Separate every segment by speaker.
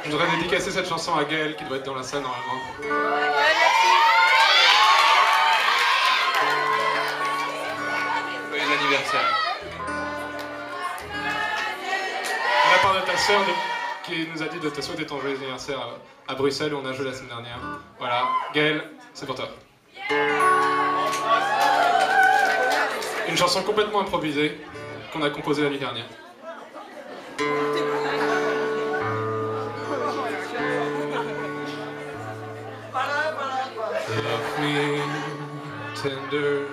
Speaker 1: Je voudrais dédicacer cette chanson à Gaël qui doit être dans la salle normalement. Joyeux anniversaire. De la part de ta sœur qui nous a dit de te souhaiter ton joyeux anniversaire à Bruxelles où on a joué la semaine dernière. Voilà, Gaël, c'est pour toi. Une chanson complètement improvisée qu'on a composée l'année dernière. Love me tender,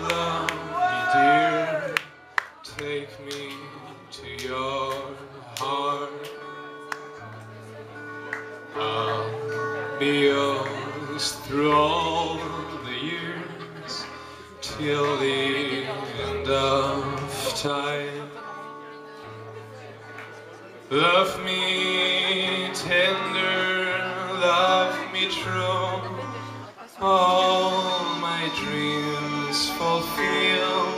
Speaker 1: love me dear, take me to your heart. I'll be yours through all the years, till the end of time. Love me tender, love me true, all my dreams fulfill.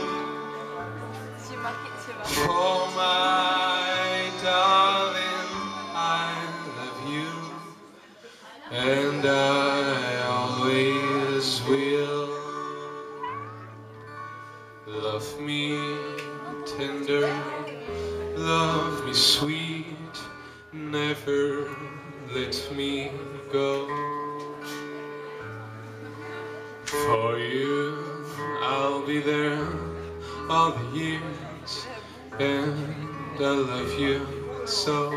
Speaker 1: For my darling, I love you, and I always will. Love me tender, love me sweet, never let me go. For you, I'll be there all the years, and I love you so.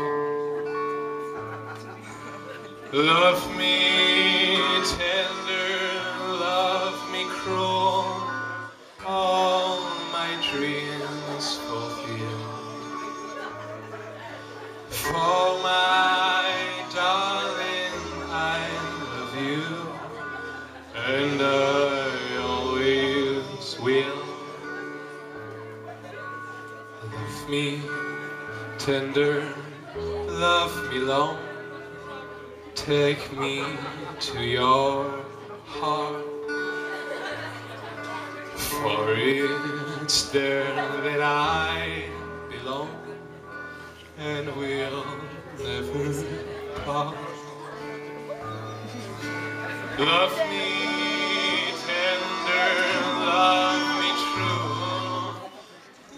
Speaker 1: Love me tender, love me cruel, all my dreams fulfill. For my darling, I love you, and I always will. Love me tender, love me long, take me to your heart. For it's there that I belong, and we'll never part. Love me tender, love me true,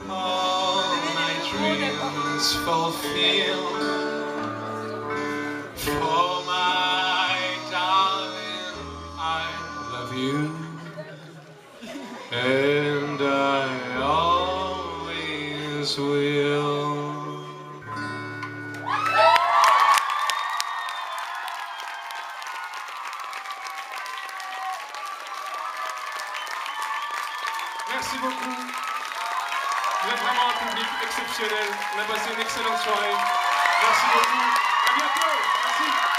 Speaker 1: all my dreams fulfill. For my darling, I love you, and I always will. Merci beaucoup. Vous êtes vraiment un public exceptionnel. On a passé une excellente soirée. Merci beaucoup. À bientôt. Merci.